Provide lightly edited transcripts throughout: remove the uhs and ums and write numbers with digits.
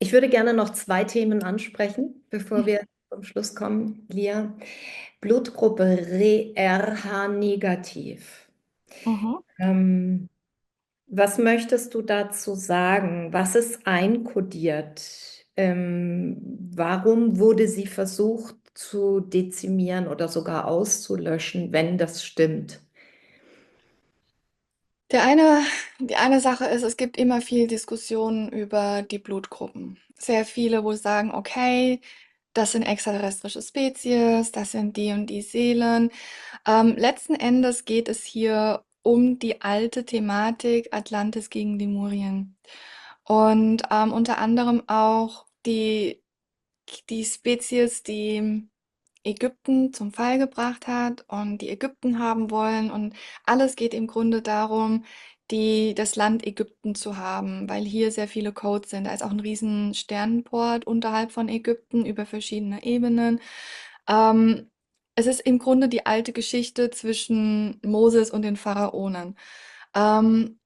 Ich würde gerne noch zwei Themen ansprechen, bevor wir zum Schluss kommen, Lia. Blutgruppe RH negativ. Mhm. Ähm, Was möchtest du dazu sagen? Was ist einkodiert? Warum wurde sie versucht zu dezimieren oder sogar auszulöschen, wenn das stimmt? Der eine, die eine Sache ist, es gibt immer viel Diskussionen über die Blutgruppen. Sehr viele, wo sagen, okay, das sind extraterrestrische Spezies, das sind die und die Seelen. Letzten Endes geht es hier um die alte Thematik Atlantis gegen Lemurien. Und unter anderem auch die Spezies, die Ägypten zum Fall gebracht hat und die Ägypten haben wollen. Und alles geht im Grunde darum, das Land Ägypten zu haben, weil hier sehr viele Codes sind. Da ist auch ein riesen Sternenport unterhalb von Ägypten über verschiedene Ebenen. Ähm, Es ist im Grunde die alte Geschichte zwischen Moses und den Pharaonen. Ähm,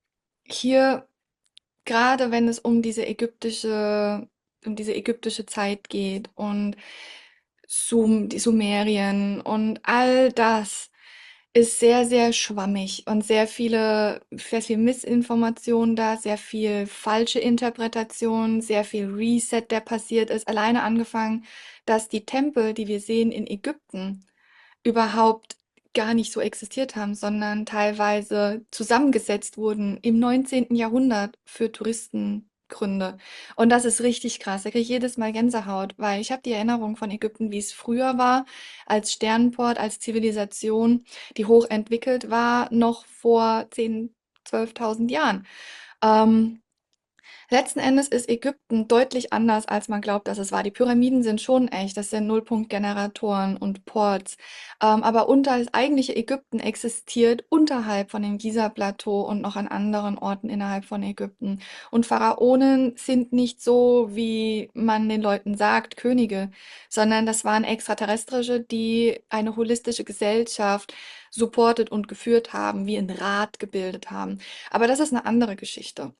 Hier gerade wenn es um diese ägyptische Zeit geht und die Sumerien und all das ist sehr, sehr schwammig und sehr viel Missinformation da, sehr viel falsche Interpretation, sehr viel Reset, der passiert ist. Alleine angefangen, dass die Tempel, die wir sehen in Ägypten, überhaupt gar nicht so existiert haben, sondern teilweise zusammengesetzt wurden im 19. Jahrhundert für Touristengründe. Und das ist richtig krass. Da kriege ich jedes Mal Gänsehaut, weil ich habe die Erinnerung von Ägypten, wie es früher war, als Sternenport, als Zivilisation, die hochentwickelt war, noch vor 10, 12.000 Jahren. Ähm, Letzten Endes ist Ägypten deutlich anders, als man glaubt, dass es war. Die Pyramiden sind schon echt, das sind Nullpunktgeneratoren und Ports. Aber das eigentliche Ägypten existiert unterhalb von dem Giza-Plateau und noch an anderen Orten innerhalb von Ägypten. Und Pharaonen sind nicht so, wie man den Leuten sagt, Könige, sondern das waren Extraterrestrische, die eine holistische Gesellschaft supportet und geführt haben, wie ein Rat gebildet haben. Aber das ist eine andere Geschichte.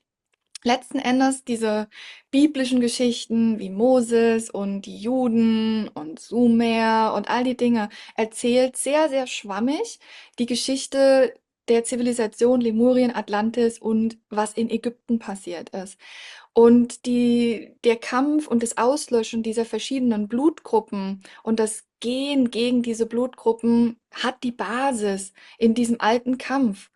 Letzten Endes diese biblischen Geschichten wie Moses und die Juden und Sumer und all die Dinge erzählt sehr, sehr schwammig die Geschichte der Zivilisation Lemurien, Atlantis und was in Ägypten passiert ist. Und der Kampf und das Auslöschen dieser verschiedenen Blutgruppen und das Gehen gegen diese Blutgruppen hat die Basis in diesem alten Kampf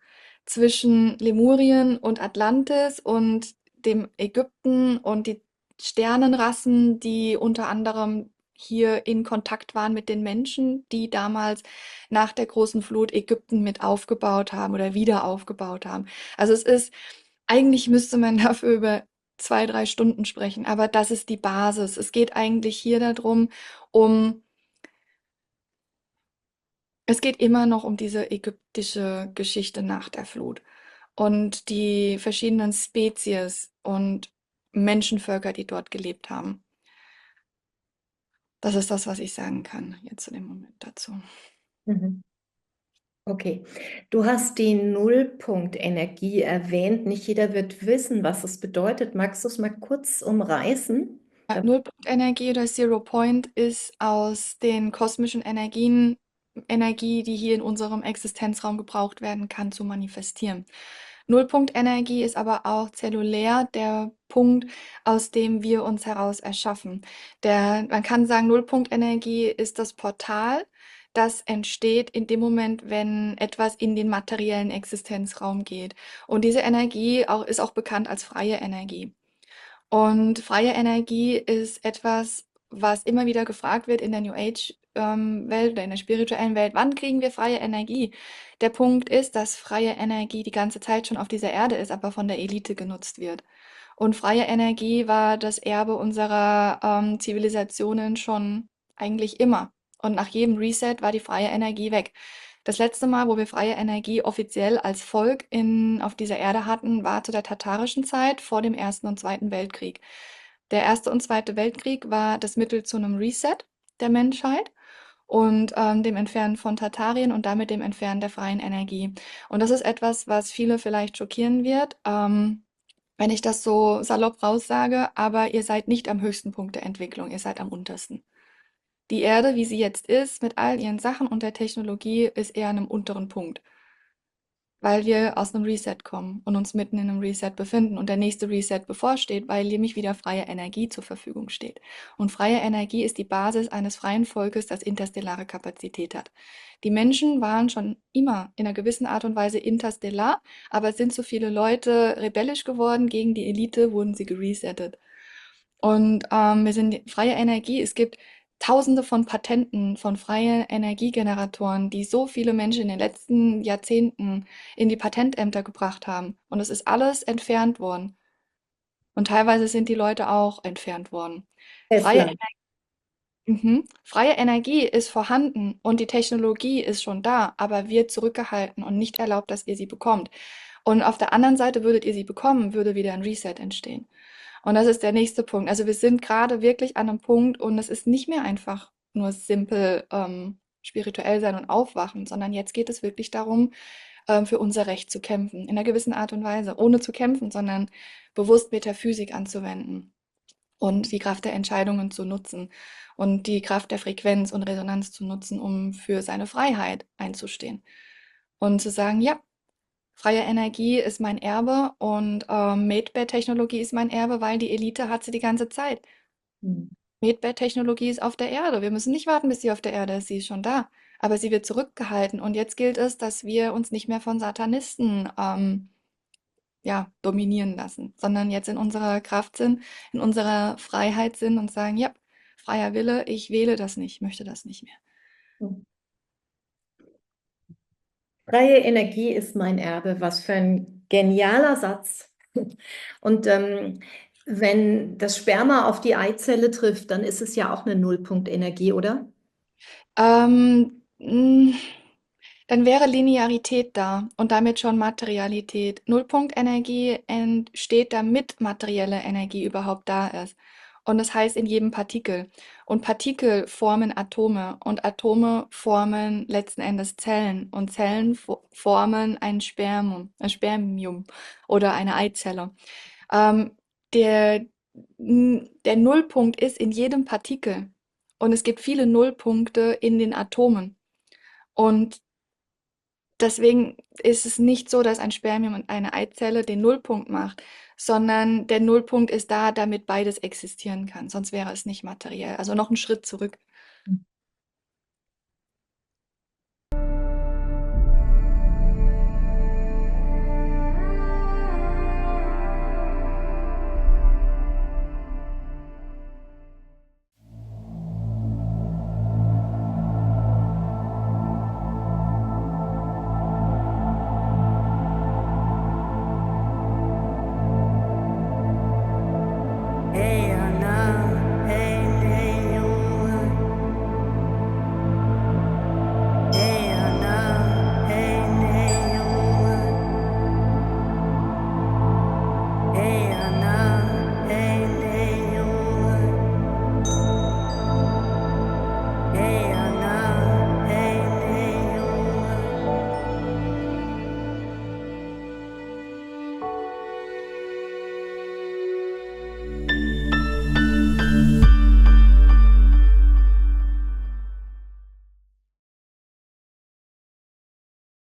zwischen Lemurien und Atlantis und dem Ägypten und die Sternenrassen, die unter anderem hier in Kontakt waren mit den Menschen, die damals nach der großen Flut Ägypten mit aufgebaut haben oder wieder aufgebaut haben. Also eigentlich müsste man dafür über 2, 3 Stunden sprechen, aber das ist die Basis. Es geht eigentlich hier darum, um, es geht immer noch um diese ägyptische Geschichte nach der Flut und die verschiedenen Spezies und Menschenvölker, die dort gelebt haben. Das ist das, was ich sagen kann jetzt zu dem Moment dazu. Mhm. Okay, du hast die Nullpunktenergie erwähnt. Nicht jeder wird wissen, was es bedeutet. Magst du es mal kurz umreißen? Ja, Nullpunktenergie oder Zero Point ist aus den kosmischen Energien Energie, die hier in unserem Existenzraum gebraucht werden kann, zu manifestieren. Nullpunktenergie ist aber auch zellulär der Punkt, aus dem wir uns heraus erschaffen. Man kann sagen, Nullpunktenergie ist das Portal, das entsteht in dem Moment, wenn etwas in den materiellen Existenzraum geht. Und diese Energie ist auch bekannt als freie Energie. Und freie Energie ist etwas, was immer wieder gefragt wird in der New Age Welt oder in der spirituellen Welt. Wann kriegen wir freie Energie? Der Punkt ist, dass freie Energie die ganze Zeit schon auf dieser Erde ist, aber von der Elite genutzt wird. Und freie Energie war das Erbe unserer Zivilisationen schon eigentlich immer. Und nach jedem Reset war die freie Energie weg. Das letzte Mal, wo wir freie Energie offiziell als Volk auf dieser Erde hatten, war zu der tatarischen Zeit vor dem Ersten und Zweiten Weltkrieg. Der Erste und Zweite Weltkrieg war das Mittel zu einem Reset der Menschheit und dem Entfernen von Tatarien und damit dem Entfernen der freien Energie. Und das ist etwas, was viele vielleicht schockieren wird. wenn ich das so salopp raussage, aber ihr seid nicht am höchsten Punkt der Entwicklung, ihr seid am untersten. Die Erde, wie sie jetzt ist, mit all ihren Sachen und der Technologie, ist eher an einem unteren Punkt, weil wir aus einem Reset kommen und uns mitten in einem Reset befinden und der nächste Reset bevorsteht, weil nämlich wieder freie Energie zur Verfügung steht. Und freie Energie ist die Basis eines freien Volkes, das interstellare Kapazität hat. Die Menschen waren schon immer in einer gewissen Art und Weise interstellar, aber es sind so viele Leute rebellisch geworden, gegen die Elite wurden sie geresettet. Und wir sind freie Energie. Es gibt Tausende von Patenten von freien Energiegeneratoren, die so viele Menschen in den letzten Jahrzehnten in die Patentämter gebracht haben. Und es ist alles entfernt worden. Und teilweise sind die Leute auch entfernt worden. Freie, Tesla. freie Energie ist vorhanden und die Technologie ist schon da, aber wird zurückgehalten und nicht erlaubt, dass ihr sie bekommt. Und auf der anderen Seite würdet ihr sie bekommen, würde wieder ein Reset entstehen. Und das ist der nächste Punkt. Also wir sind gerade wirklich an einem Punkt und es ist nicht mehr einfach nur simpel spirituell sein und aufwachen, sondern jetzt geht es wirklich darum, für unser Recht zu kämpfen, in einer gewissen Art und Weise, ohne zu kämpfen, sondern bewusst Metaphysik anzuwenden und die Kraft der Entscheidungen zu nutzen und die Kraft der Frequenz und Resonanz zu nutzen, um für seine Freiheit einzustehen und zu sagen, ja, freie Energie ist mein Erbe und Made-Bed-Technologie ist mein Erbe, weil die Elite hat sie die ganze Zeit. Hm. Made-Bed-Technologie ist auf der Erde. Wir müssen nicht warten, bis sie auf der Erde ist. Sie ist schon da. Aber sie wird zurückgehalten. Und jetzt gilt es, dass wir uns nicht mehr von Satanisten ja, dominieren lassen, sondern jetzt in unserer Kraft sind, in unserer Freiheit sind und sagen, ja, freier Wille, ich wähle das nicht, möchte das nicht mehr. Freie Energie ist mein Erbe. Was für ein genialer Satz. Und wenn das Sperma auf die Eizelle trifft, dann ist es ja auch eine Nullpunktenergie, oder? Ähm, mh, Dann wäre Linearität da und damit schon Materialität. Nullpunktenergie entsteht, damit materielle Energie überhaupt da ist. Und das heißt in jedem Partikel. Und Partikel formen Atome und Atome formen letzten Endes Zellen und Zellen formen ein Spermium oder eine Eizelle. Ähm, der, der Nullpunkt ist in jedem Partikel und es gibt viele Nullpunkte in den Atomen. Und deswegen ist es nicht so, dass ein Spermium und eine Eizelle den Nullpunkt macht, sondern der Nullpunkt ist da, damit beides existieren kann. Sonst wäre es nicht materiell. Also noch einen Schritt zurück.